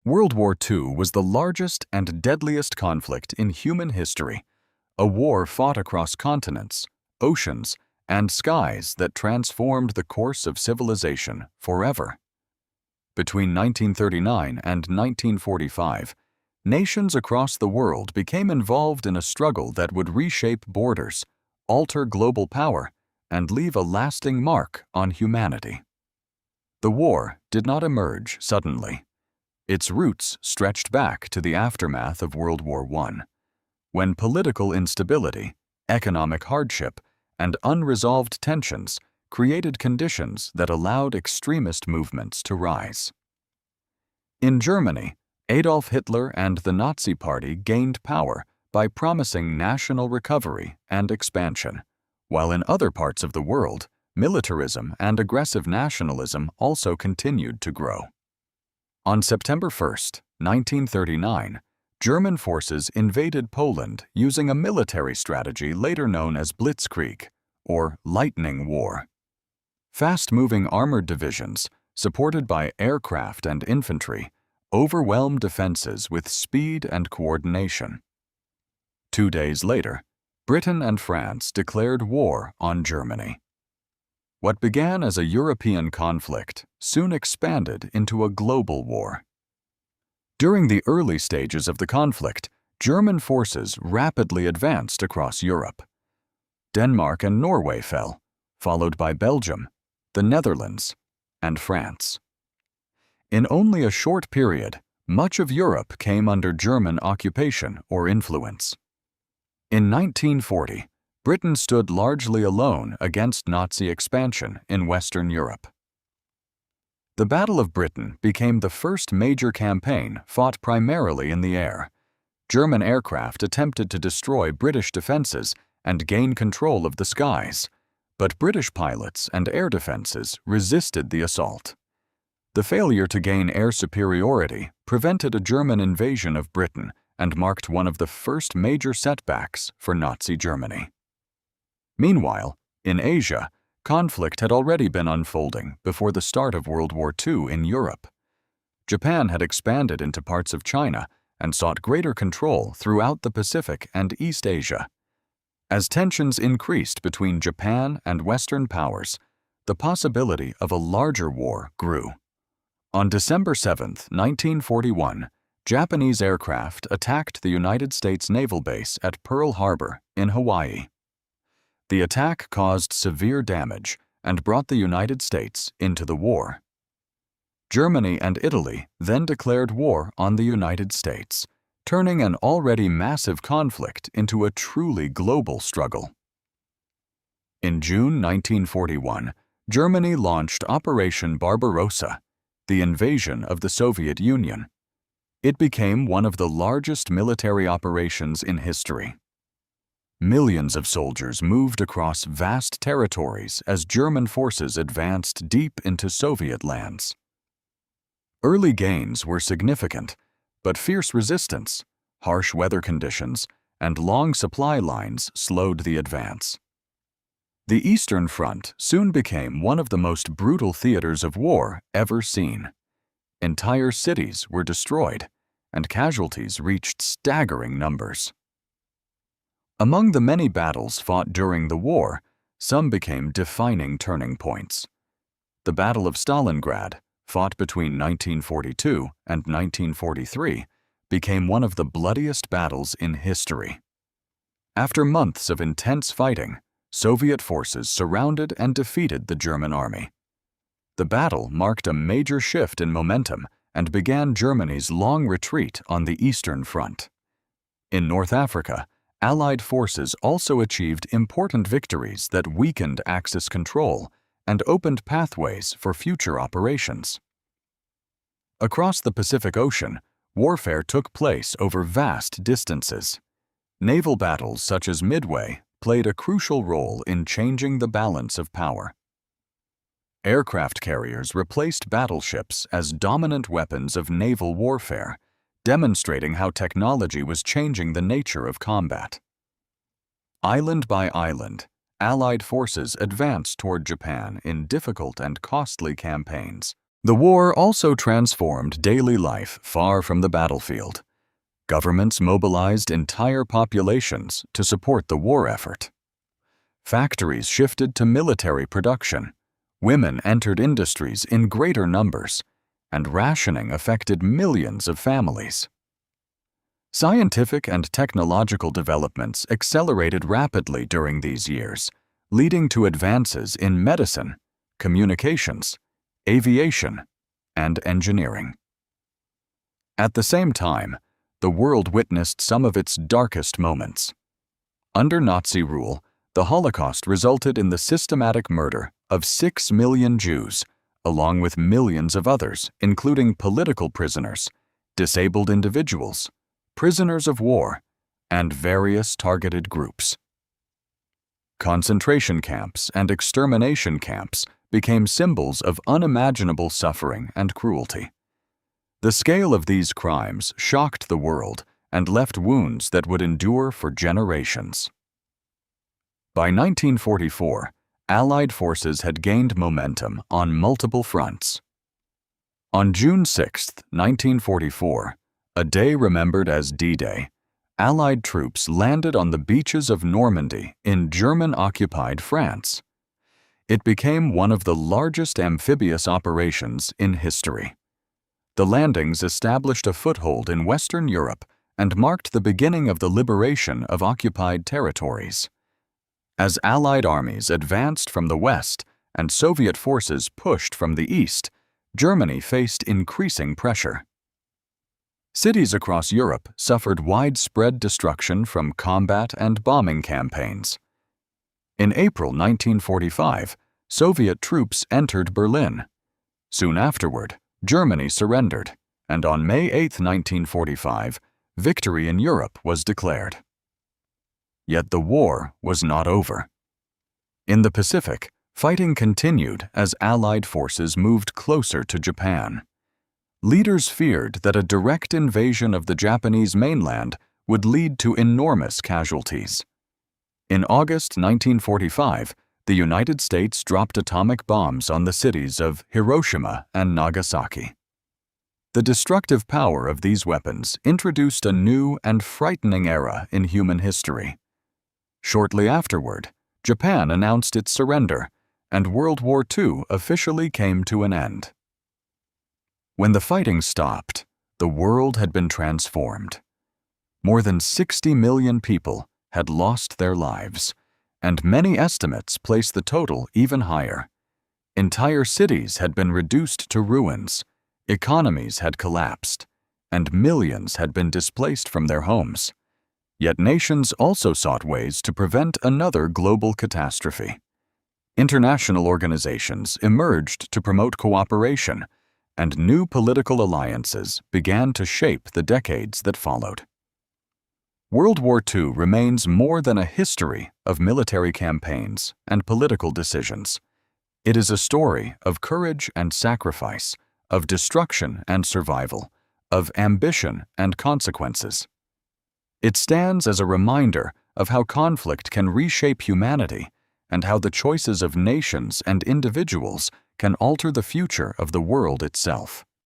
World War II was the largest and deadliest conflict in human history, a war fought across continents, oceans, and skies that transformed the course of civilization forever. Between 1939 and 1945, nations across the world became involved in a struggle that would reshape borders, alter global power, and leave a lasting mark on humanity. The war did not emerge suddenly. Its roots stretched back to the aftermath of World War I, when political instability, economic hardship, and unresolved tensions created conditions that allowed extremist movements to rise. In Germany, Adolf Hitler and the Nazi Party gained power by promising national recovery and expansion, while in other parts of the world, militarism and aggressive nationalism also continued to grow. On September 1, 1939, German forces invaded Poland using a military strategy later known as Blitzkrieg, or Lightning War. Fast-moving armored divisions, supported by aircraft and infantry, overwhelmed defenses with speed and coordination. 2 days later, Britain and France declared war on Germany. What began as a European conflict soon expanded into a global war. During the early stages of the conflict, German forces rapidly advanced across Europe. Denmark and Norway fell, followed by Belgium, the Netherlands, and France. In only a short period, much of Europe came under German occupation or influence. In 1940, Britain stood largely alone against Nazi expansion in Western Europe. The Battle of Britain became the first major campaign fought primarily in the air. German aircraft attempted to destroy British defenses and gain control of the skies, but British pilots and air defenses resisted the assault. The failure to gain air superiority prevented a German invasion of Britain and marked one of the first major setbacks for Nazi Germany. Meanwhile, in Asia, conflict had already been unfolding before the start of World War II in Europe. Japan had expanded into parts of China and sought greater control throughout the Pacific and East Asia. As tensions increased between Japan and Western powers, the possibility of a larger war grew. On December 7, 1941, Japanese aircraft attacked the United States Naval Base at Pearl Harbor in Hawaii. The attack caused severe damage and brought the United States into the war. Germany and Italy then declared war on the United States, turning an already massive conflict into a truly global struggle. In June 1941, Germany launched Operation Barbarossa, the invasion of the Soviet Union. It became one of the largest military operations in history. Millions of soldiers moved across vast territories as German forces advanced deep into Soviet lands. Early gains were significant, but fierce resistance, harsh weather conditions, and long supply lines slowed the advance. The Eastern Front soon became one of the most brutal theaters of war ever seen. Entire cities were destroyed, and casualties reached staggering numbers. Among the many battles fought during the war, some became defining turning points. The Battle of Stalingrad, fought between 1942 and 1943, became one of the bloodiest battles in history. After months of intense fighting, Soviet forces surrounded and defeated the German army. The battle marked a major shift in momentum and began Germany's long retreat on the Eastern Front. In North Africa, Allied forces also achieved important victories that weakened Axis control and opened pathways for future operations. Across the Pacific Ocean, warfare took place over vast distances. Naval battles such as Midway played a crucial role in changing the balance of power. Aircraft carriers replaced battleships as dominant weapons of naval warfare, demonstrating how technology was changing the nature of combat. Island by island, Allied forces advanced toward Japan in difficult and costly campaigns. The war also transformed daily life far from the battlefield. Governments mobilized entire populations to support the war effort. Factories shifted to military production. Women entered industries in greater numbers, and rationing affected millions of families. Scientific and technological developments accelerated rapidly during these years, leading to advances in medicine, communications, aviation, and engineering. At the same time, the world witnessed some of its darkest moments. Under Nazi rule, the Holocaust resulted in the systematic murder of 6 million Jews, along with millions of others, including political prisoners, disabled individuals, prisoners of war, and various targeted groups. Concentration camps and extermination camps became symbols of unimaginable suffering and cruelty. The scale of these crimes shocked the world and left wounds that would endure for generations. By 1944, Allied forces had gained momentum on multiple fronts. On June 6, 1944, a day remembered as D-Day, Allied troops landed on the beaches of Normandy in German-occupied France. It became one of the largest amphibious operations in history. The landings established a foothold in Western Europe and marked the beginning of the liberation of occupied territories. As Allied armies advanced from the west and Soviet forces pushed from the east, Germany faced increasing pressure. Cities across Europe suffered widespread destruction from combat and bombing campaigns. In April 1945, Soviet troops entered Berlin. Soon afterward, Germany surrendered, and on May 8, 1945, victory in Europe was declared. Yet the war was not over. In the Pacific, fighting continued as Allied forces moved closer to Japan. Leaders feared that a direct invasion of the Japanese mainland would lead to enormous casualties. In August 1945, the United States dropped atomic bombs on the cities of Hiroshima and Nagasaki. The destructive power of these weapons introduced a new and frightening era in human history. Shortly afterward, Japan announced its surrender, and World War II officially came to an end. When the fighting stopped, the world had been transformed. More than 60 million people had lost their lives, and many estimates place the total even higher. Entire cities had been reduced to ruins, economies had collapsed, and millions had been displaced from their homes. Yet nations also sought ways to prevent another global catastrophe. International organizations emerged to promote cooperation, and new political alliances began to shape the decades that followed. World War II remains more than a history of military campaigns and political decisions. It is a story of courage and sacrifice, of destruction and survival, of ambition and consequences. It stands as a reminder of how conflict can reshape humanity and how the choices of nations and individuals can alter the future of the world itself.